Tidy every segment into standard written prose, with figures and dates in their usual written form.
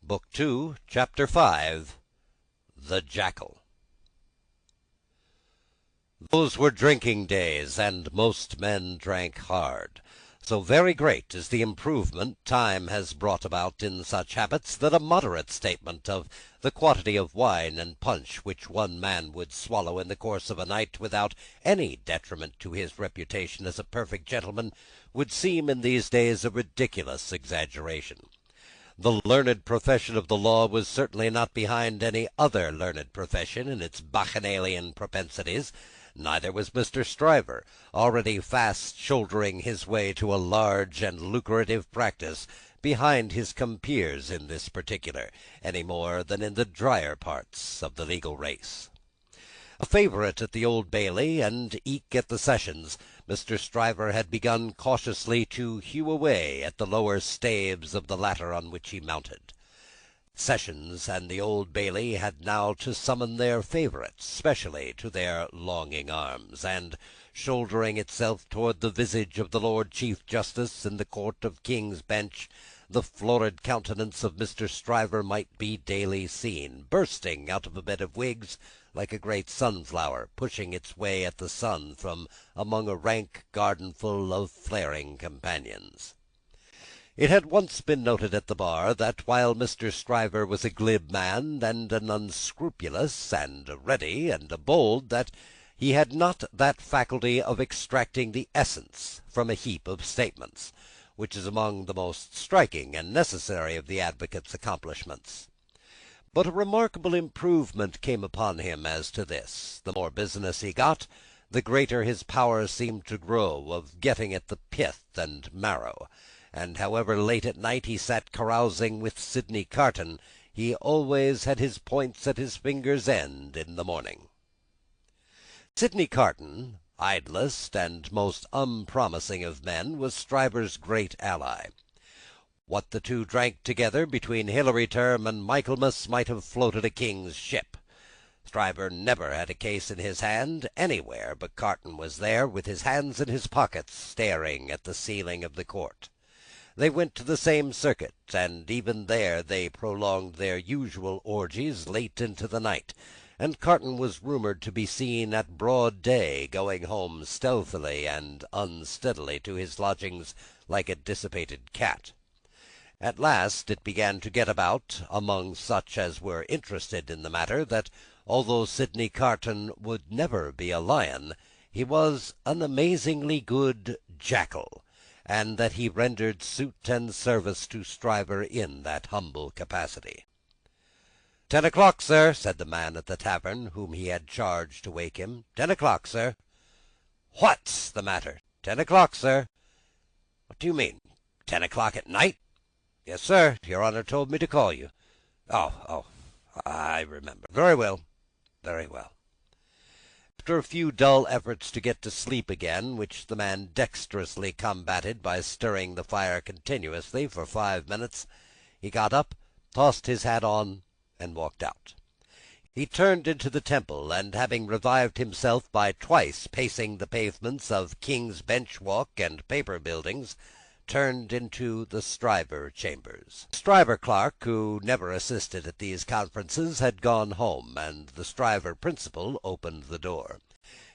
Book 2, Chapter 5, The Jackal. Those were drinking days, and most men drank hard. So very great is the improvement time has brought about in such habits, that a moderate statement of the quantity of wine and punch which one man would swallow in the course of a night without any detriment to his reputation as a perfect gentleman would seem in these days a ridiculous exaggeration. The learned profession of the law was certainly not behind any other learned profession in its bacchanalian propensities. Neither was Mr. Stryver, already fast shouldering his way to a large and lucrative practice, behind his compeers in this particular, any more than in the drier parts of the legal race. A favourite at the Old Bailey, and eke at the Sessions, Mr. Stryver had begun cautiously to hew away at the lower staves of the ladder on which he mounted. Sessions and the Old Bailey had now to summon their favourite specially to their longing arms, and, shouldering itself toward the visage of the Lord Chief Justice in the Court of King's Bench, the florid countenance of Mr. Stryver might be daily seen, bursting out of a bed of wigs, like a great sunflower pushing its way at the sun from among a rank gardenful of flaring companions. It had once been noted at the bar that, while Mr. Stryver was a glib man, and an unscrupulous, and a ready, and a bold, that he had not that faculty of extracting the essence from a heap of statements, which is among the most striking and necessary of the advocate's accomplishments. But a remarkable improvement came upon him as to this. The more business he got, the greater his power seemed to grow of getting at the pith and marrow, and however late at night he sat carousing with Sydney Carton, he always had his points at his fingers' end in the morning. Sydney Carton, idlest and most unpromising of men, was Stryver's great ally. What the two drank together between Hilary Term and Michaelmas might have floated a king's ship. Stryver never had a case in his hand anywhere, but Carton was there, with his hands in his pockets, staring at the ceiling of the court. They went to the same circuit, and even there they prolonged their usual orgies late into the night, and Carton was rumoured to be seen at broad day going home stealthily and unsteadily to his lodgings like a dissipated cat. At last it began to get about, among such as were interested in the matter, that although Sydney Carton would never be a lion, he was an amazingly good jackal, and that he rendered suit and service to Stryver in that humble capacity. 10 o'clock, sir," said the man at the tavern, whom he had charged to wake him. 10 o'clock, sir." "What's the matter?" 10 o'clock, sir." "What do you mean? 10 o'clock at night?" "Yes, sir. Your honour told me to call you." Oh, I remember. Very well, very well." After a few dull efforts to get to sleep again, which the man dexterously combated by stirring the fire continuously for 5 minutes, he got up, tossed his hat on, and walked out. He turned into the Temple, and having revived himself by twice pacing the pavements of King's Bench Walk and Paper Buildings, turned into the Stryver chambers. The Stryver clerk, who never assisted at these conferences, had gone home, and the Stryver principal opened the door.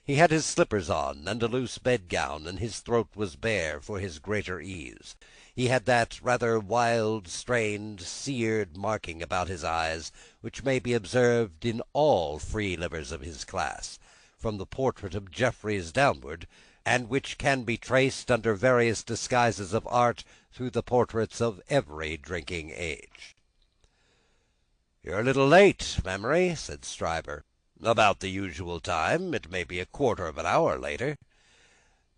He had his slippers on, and a loose bedgown, and his throat was bare for his greater ease. He had that rather wild, strained, seared marking about his eyes, which may be observed in all free livers of his class, from the portrait of Jeffreys downward, and which can be traced under various disguises of art through the portraits of every drinking age. "You're a little late, Memory," said Stryver. "About the usual time. It may be a quarter of an hour later."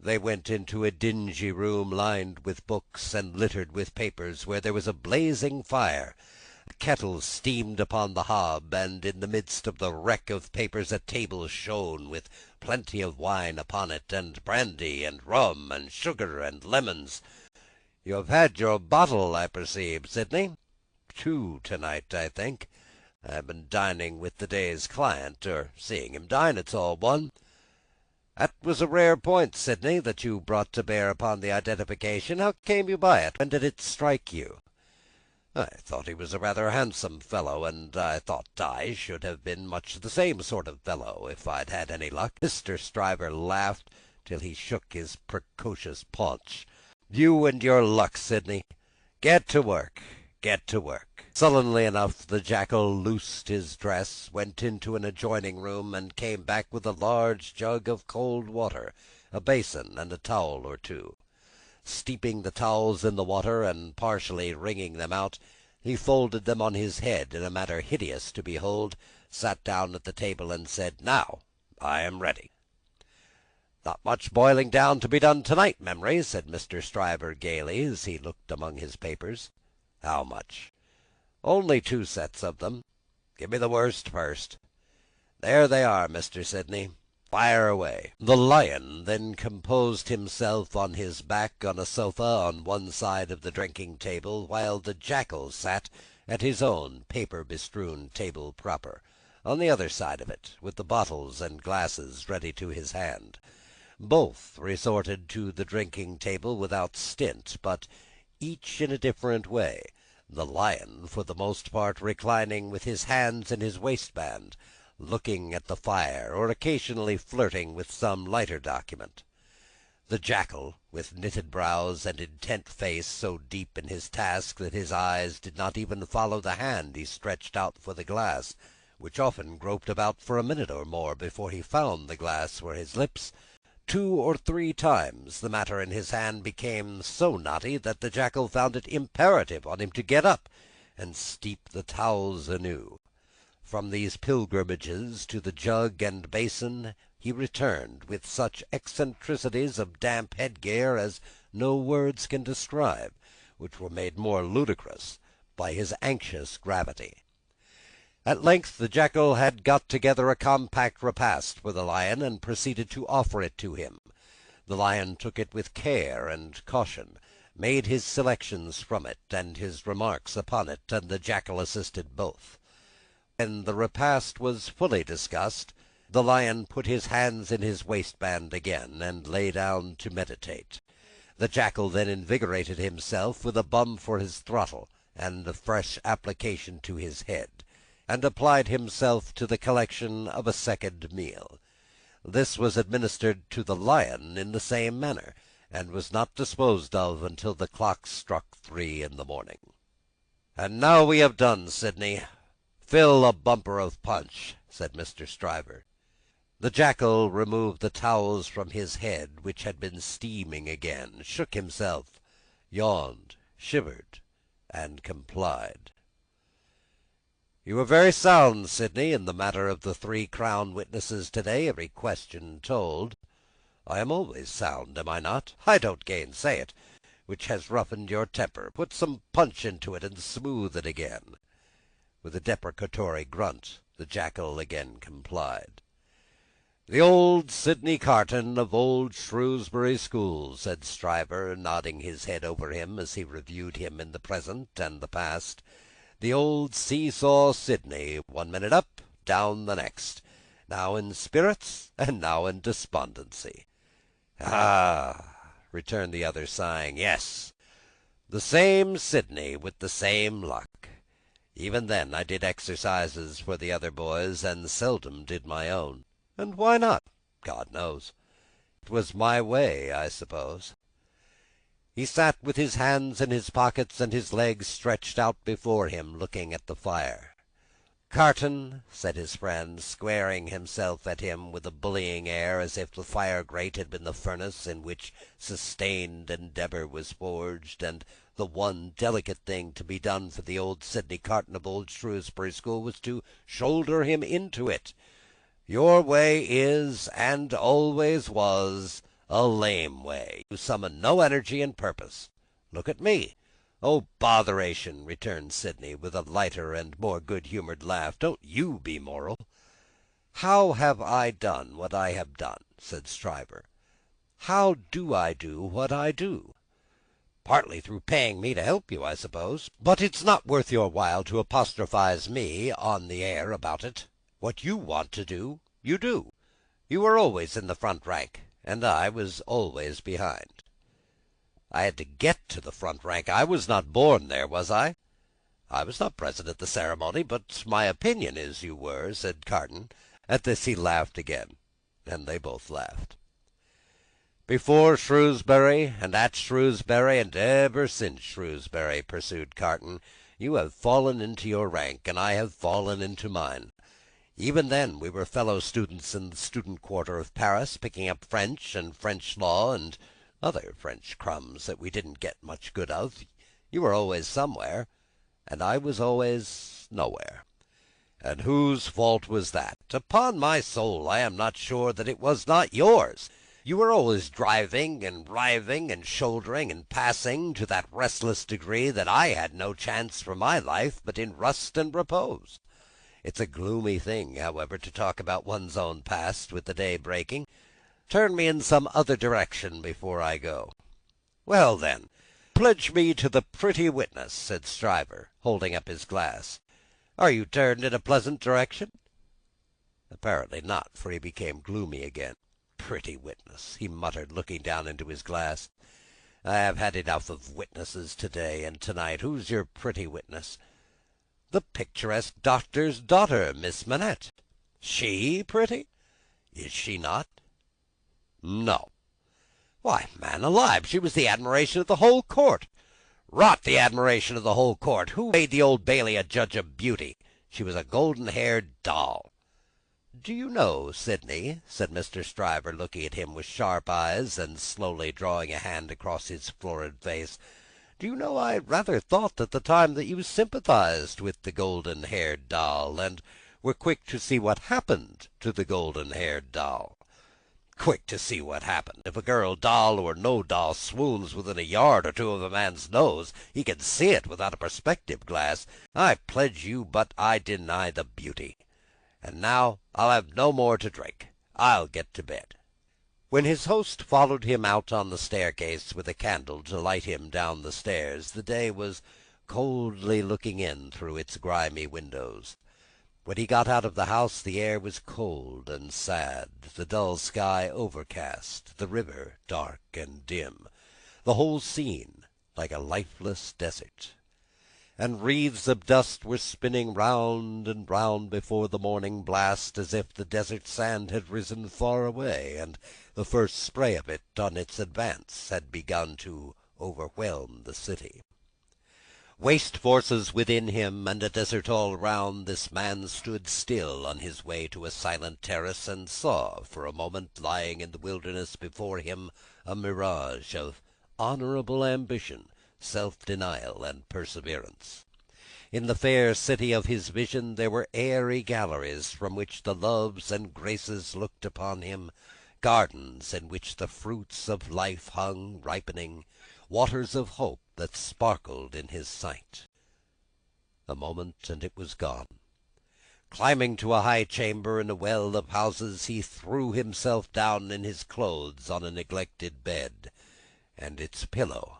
They went into a dingy room lined with books and littered with papers, where there was a blazing fire. A kettle steamed upon the hob, and in the midst of the wreck of papers a table shone, with plenty of wine upon it, and brandy, and rum, and sugar, and lemons. "You have had your bottle, I perceive, Sydney." "2 to-night, I think. I've been dining with the day's client, or seeing him dine, it's all one." "That was a rare point, Sydney, that you brought to bear upon the identification. How came you by it? When did it strike you?" I thought he was a rather handsome fellow, and I thought I should have been much the same sort of fellow if I'd had any luck." Mr. Stryver laughed till he shook his precocious paunch. "You and your luck, Sidney! Get to work, get to work." Sullenly enough the Jackal loosed his dress, went into an adjoining room, and came back with a large jug of cold water, a basin, and a towel or two. Steeping the towels in the water, and partially wringing them out, he folded them on his head in a manner hideous to behold, sat down at the table, and said, "Now I am ready." "Not much boiling down to be done tonight, Memory," said Mr. Stryver gaily, as he looked among his papers. "How much?" "Only 2 sets of them." "Give me the worst first." "There they are, Mr. Sidney. Fire away." The Lion then composed himself on his back on a sofa on one side of the drinking-table, while the Jackal sat at his own paper-bestrewn table proper, on the other side of it, with the bottles and glasses ready to his hand. Both resorted to the drinking-table without stint, but each in a different way, the Lion for the most part reclining with his hands in his waistband, looking at the fire, or occasionally flirting with some lighter document. The Jackal, with knitted brows and intent face, so deep in his task that his eyes did not even follow the hand he stretched out for the glass, which often groped about for a minute or more before he found the glass where his lips. 2 or 3 times the matter in his hand became so knotty that the Jackal found it imperative on him to get up and steep the towels anew. From these pilgrimages to the jug and basin he returned, with such eccentricities of damp headgear as no words can describe, which were made more ludicrous by his anxious gravity. At length the Jackal had got together a compact repast for the Lion, and proceeded to offer it to him. The Lion took it with care and caution, made his selections from it, and his remarks upon it, and the Jackal assisted both. When the repast was fully discussed, the Lion put his hands in his waistband again, and lay down to meditate. The Jackal then invigorated himself with a bum for his throttle, and a fresh application to his head, and applied himself to the collection of a second meal. This was administered to the Lion in the same manner, and was not disposed of until the clock struck 3 in the morning. "And now we have done, Sidney. Fill a bumper of punch," said Mr. Stryver. The Jackal removed the towels from his head, which had been steaming again, shook himself, yawned, shivered, and complied. "You were very sound, Sidney, in the matter of the 3 Crown witnesses to-day, every question told." "I am always sound, am I not? I don't gainsay it. Which has roughened your temper. Put some punch into it, and smooth it again." With a deprecatory grunt, the Jackal again complied. "The old Sidney Carton of old Shrewsbury School," said Stryver, nodding his head over him as he reviewed him in the present and the past. "The old see-saw Sidney, 1 minute up, down the next, now in spirits, and now in despondency." "Ah!" returned the other, sighing. "Yes, the same Sidney, with the same luck. Even then I did exercises for the other boys, and seldom did my own. And why not? God knows. It was my way, I suppose." He sat with his hands in his pockets, and his legs stretched out before him, looking at the fire. "Carton," said his friend, squaring himself at him with a bullying air, as if the fire-grate had been the furnace in which sustained endeavour was forged, and the one delicate thing to be done for the old Sidney Carton of old Shrewsbury School was to shoulder him into it. "Your way is, and always was, a lame way. You summon no energy and purpose. Look at me." "Oh, botheration!" returned Sidney, with a lighter and more good-humoured laugh. "Don't you be moral." "How have I done what I have done?" said Stryver. "How do I do what I do?" "Partly through paying me to help you, I suppose. But it's not worth your while to apostrophize me on the air about it. What you want to do, you do. You were always in the front rank, and I was always behind." "I had to get to the front rank. I was not born there, was I?" "I was not present at the ceremony, but my opinion is you were," said Carton. At this he laughed again, and they both laughed. "Before Shrewsbury, and at Shrewsbury, and ever since Shrewsbury," pursued Carton, "you have fallen into your rank, and I have fallen into mine. Even then we were fellow students in the student quarter of Paris, picking up French and French law and other French crumbs that we didn't get much good of. You were always somewhere, and I was always nowhere. And whose fault was that? Upon my soul, I am not sure that it was not yours. You were always driving and riving and shouldering and passing to that restless degree that I had no chance for my life but in rust and repose. It's a gloomy thing, however, to talk about one's own past with the day breaking. Turn me in some other direction before I go." "Well, then, pledge me to the pretty witness," said Stryver, holding up his glass. "Are you turned in a pleasant direction?" Apparently not, for he became gloomy again. "Pretty witness," he muttered, looking down into his glass. "I have had enough of witnesses to-day and to-night. Who's your pretty witness?" "The picturesque doctor's daughter, Miss Manette." "She pretty? Is she not?" "No." "Why, man alive, she was the admiration of the whole court." "Rot the admiration of the whole court! Who made the Old Bailey a judge of beauty? She was a golden-haired doll." "Do you know, Sidney," said Mr. Stryver, looking at him with sharp eyes, and slowly drawing a hand across his florid face, "do you know, I rather thought at the time that you sympathized with the golden-haired doll, and were quick to see what happened to the golden-haired doll." "Quick to see what happened! If a girl, doll or no doll, swoons within a yard or two of a man's nose, he can see it without a perspective glass. I pledge you, but I deny the beauty. And now I'll have no more to drink. I'll get to bed." When his host followed him out on the staircase with a candle to light him down the stairs, the day was coldly looking in through its grimy windows. When he got out of the house, the air was cold and sad, the dull sky overcast, the river dark and dim, the whole scene like a lifeless desert. And wreaths of dust were spinning round and round before the morning blast, as if the desert sand had risen far away, and the first spray of it, on its advance, had begun to overwhelm the city. Waste forces within him, and a desert all round, this man stood still on his way to a silent terrace, and saw, for a moment, lying in the wilderness before him, a mirage of honourable ambition, self-denial, and perseverance. In the fair city of his vision there were airy galleries from which the loves and graces looked upon him, gardens in which the fruits of life hung ripening, waters of hope that sparkled in his sight. A moment, and it was gone. Climbing to a high chamber in a well of houses, he threw himself down in his clothes on a neglected bed, and its pillow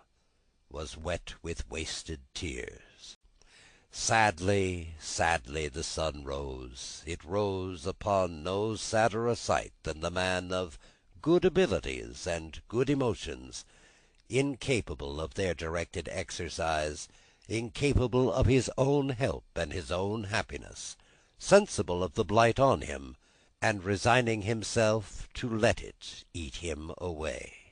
was wet with wasted tears. Sadly, sadly the sun rose. It rose upon no sadder a sight than the man of good abilities and good emotions, incapable of their directed exercise, incapable of his own help and his own happiness, sensible of the blight on him, and resigning himself to let it eat him away.